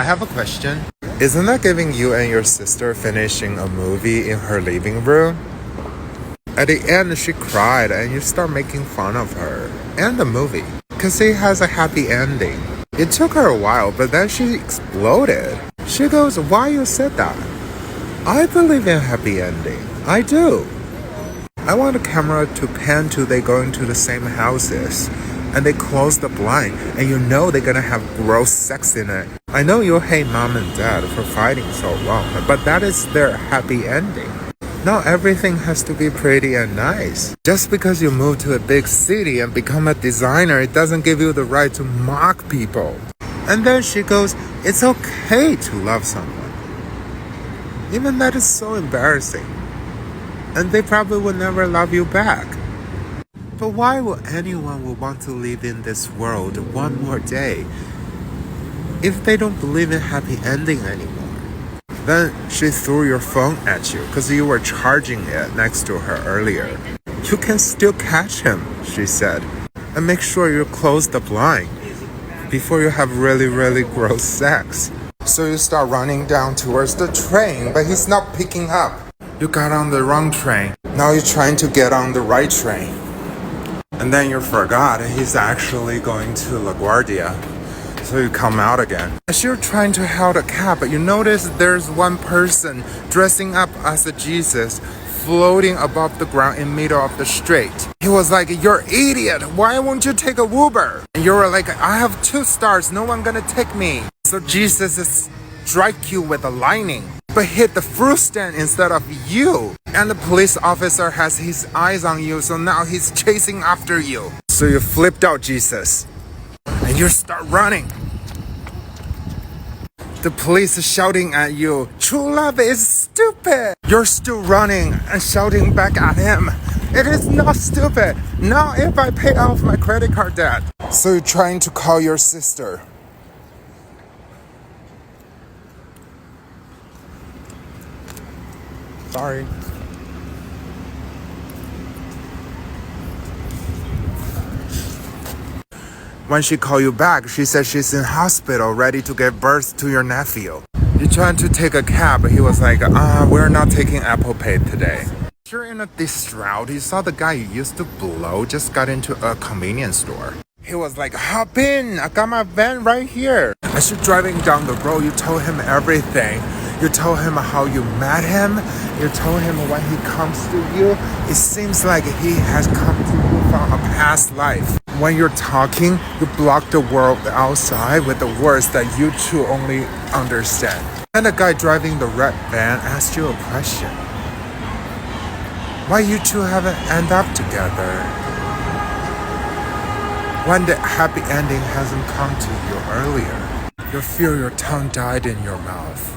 I have a question. Isn't that giving you and your sister finishing a movie in her living room? At the end, she cried and you start making fun of her and the movie because it has a happy ending. It took her a while, but then she exploded. She goes, why you said that? I believe in happy ending. I do. I want the camera to pan to they going to the same houses and they close the blind and you know they're gonna have gross sex in it. I know you hate mom and dad for fighting so long, but that is their happy ending. Not everything has to be pretty and nice. Just because you move to a big city and become a designer, it doesn't give you the right to mock people. And then she goes, it's okay to love someone. Even that is so embarrassing. And they probably will never love you back. But why would anyone would want to live in this world one more day if they don't believe in happy ending anymore? Then she threw your phone at you because you were charging it next to her earlier. You can still catch him, she said. And make sure you close the blind before you have really gross sex. So you start running down towards the train, but he's not picking up. You got on the wrong train. Now you're trying to get on the right train. And then you forgot he's actually going to LaGuardia. So you come out again. As you're trying to hail a cab, but you notice there's one person dressing up as a Jesus floating above the ground in the middle of the street. He was like, you're idiot. Why won't you take a Uber? And you were like, I have 2 stars. No one gonna take me. So Jesus strike you with a lightning, but hit the fruit stand instead of you. And the police officer has his eyes on you, so now he's chasing after you. So you flipped out Jesus. And you start running. The police is shouting at you, true love is stupid. You're still running and shouting back at him. It is not stupid. Not if I pay off my credit card debt. So you're trying to call your sister. Sorry. When she called you back, she said she's in hospital ready to give birth to your nephew. You tried to take a cab, but he was like, we're not taking Apple Pay today. You're in a distraught. You saw the guy you used to blow just got into a convenience store. He was like, hop in, I got my van right here. As you're driving down the road, you told him everything. You told him how you met him. You told him when he comes to you, it seems like he has come to you from a past life. When you're talking, you block the world outside with the words that you two only understand. And the guy driving the red van asked you a question. Why you two haven't ended up together? When the happy ending hasn't come to you earlier, you feel your tongue died in your mouth.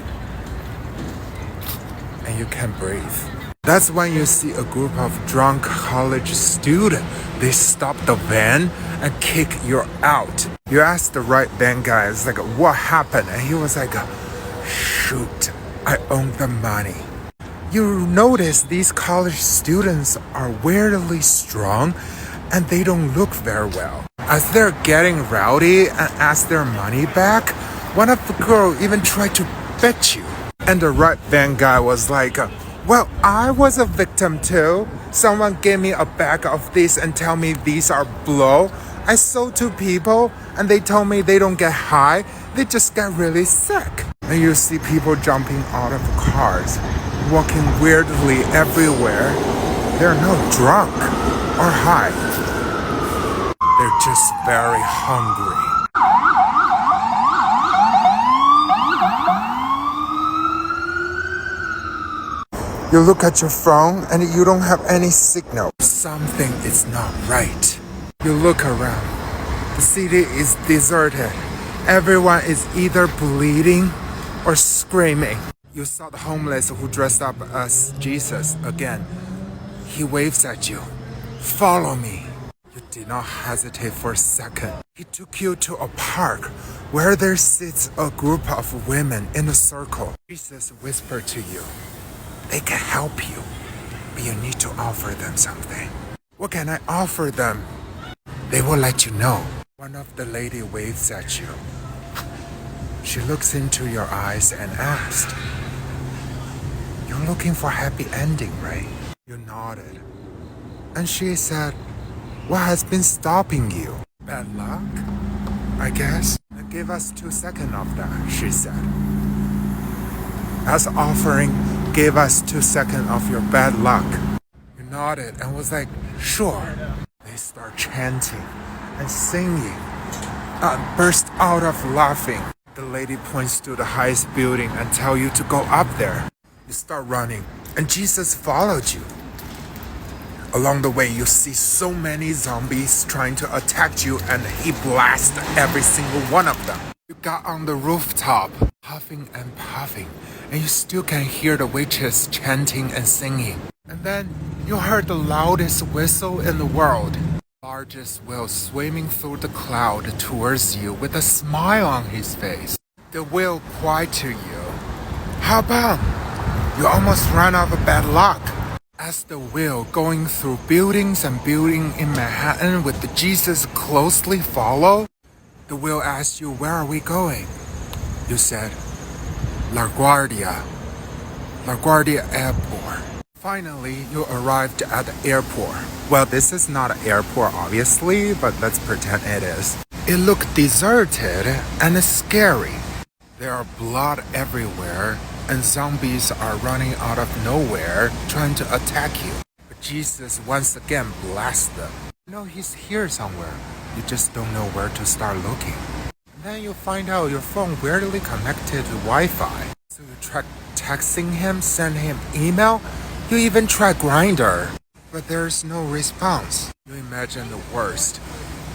And you can't breathe. That's when you see a group of drunk college students. They stop the van and kick you out. You ask the right van guy, it's like, what happened? And he was like, shoot, I own the money. You notice these college students are weirdly strong and they don't look very well. As they're getting rowdy and ask their money back, one of the girls even tried to bet you. And the right van guy was like, well, I was a victim too. Someone gave me a bag of this and tell me these are blow. I sold to people and they told me they don't get high. They just get really sick. And you see people jumping out of cars, walking weirdly everywhere. They're not drunk or high. They're just very hungry. You look at your phone and you don't have any signal. Something is not right. You look around. The city is deserted. Everyone is either bleeding or screaming. You saw the homeless who dressed up as Jesus again. He waves at you. Follow me. You did not hesitate for a second. He took you to a park where there sits a group of women in a circle. Jesus whispered to you. They can help you, but you need to offer them something. What can I offer them? They will let you know. One of the lady waves at you. She looks into your eyes and asked, "You're looking for a happy ending, right?" You nodded. And she said, "What has been stopping you? Bad luck, I guess." "Give us 2 seconds of that," she said. As offering, "Give us 2 seconds of your bad luck." You nodded and was like, "Sure." They start chanting and singing and burst out of laughing. The lady points to the highest building and tell you to go up there. You start running and Jesus followed you. Along the way, you see so many zombies trying to attack you, and he blasts every single one of them. You got on the rooftop, puffing and puffing, and you still can hear the witches chanting and singing. And then you heard the loudest whistle in the world. Largest whale swimming through the cloud towards you with a smile on his face. The whale cried to you, "How about? You almost ran out of bad luck." As the wheel going through buildings and buildings in Manhattan with the Jesus closely follow, the wheel asked you, "Where are we going?" You said, LaGuardia Airport. Finally, you arrived at the airport. Well, this is not an airport, obviously, but let's pretend it is. It looked deserted and scary. There are blood everywhere, and zombies are running out of nowhere trying to attack you. But Jesus once again blasts them. You know he's here somewhere. You just don't know where to start looking. And then you find out your phone weirdly connected to Wi-Fi. So you try texting him, send him email. You even try Grindr. But there's no response. You imagine the worst.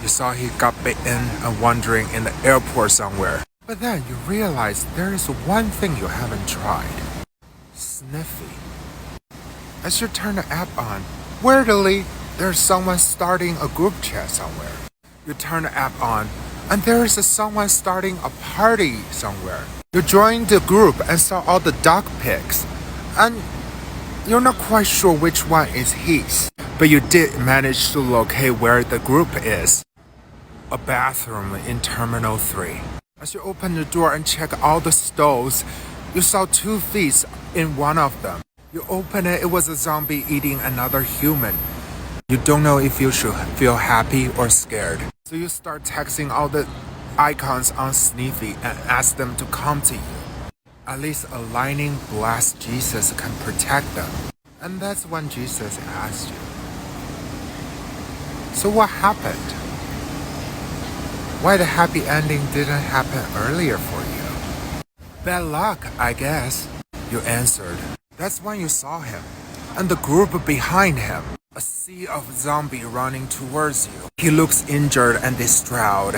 You saw he got bitten and wandering in the airport somewhere. But then you realize there is one thing you haven't tried. Sniffy. As you turn the app on, weirdly, there's someone starting a group chat somewhere. You turn the app on, and there is someone starting a party somewhere. You joined the group and saw all the dog pics. And you're not quite sure which one is his. But you did manage to locate where the group is. A bathroom in Terminal 3. As you open the door and check all the stalls, you saw 2 feet in one of them. You open it, it was a zombie eating another human. You don't know if you should feel happy or scared. So you start texting all the icons on Sniffy and ask them to come to you. At least a lightning blast Jesus can protect them. And that's when Jesus asked you, "So what happened? Why the happy ending didn't happen earlier for you?" "Bad luck, I guess," you answered. That's when you saw him, and the group behind him. A sea of zombies running towards you. He looks injured and distraught.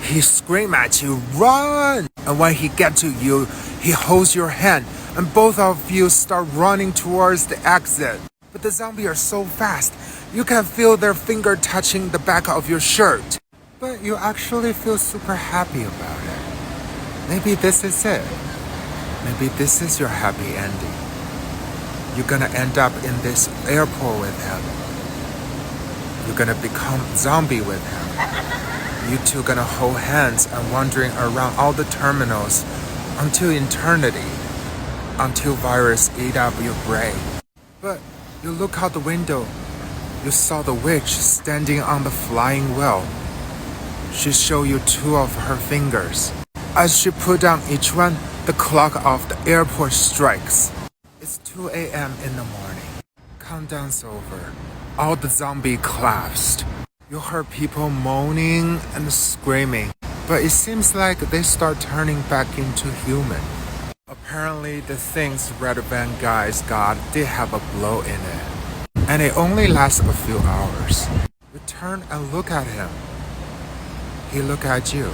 He screams at you, "Run!" And when he gets to you, he holds your hand, and both of you start running towards the exit. But the zombies are so fast, you can feel their finger touching the back of your shirt. But you actually feel super happy about it. Maybe this is it. Maybe this is your happy ending. You're gonna end up in this airport with him. You're gonna become zombie with him. You two gonna hold hands and wandering around all the terminals until eternity. Until virus eat up your brain. But you look out the window. You saw the witch standing on the flying wheel. She showed you 2 of her fingers. As she put down each one, the clock of the airport strikes. It's 2 a.m. in the morning. Countdown's over. All the zombie collapsed. You heard people moaning and screaming, but it seems like they start turning back into human. Apparently, the things Red Van guys got did have a blow in it, and it only lasts a few hours. You turn and look at him. He looked at you.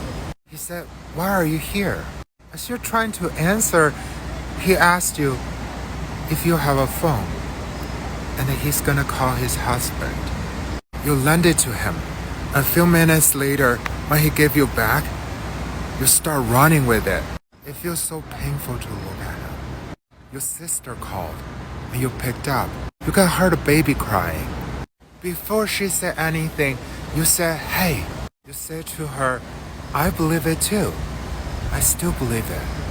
He said, "Why are you here?" As you're trying to answer, he asked you if you have a phone, and that he's gonna call his husband. You lend it to him. A few minutes later, when he gave you back, you start running with it. It feels so painful to look at him. Your sister called, and you picked up. You can hear the baby crying. Before she said anything, you said, "Hey." You said to her, "I believe it too." I still believe it.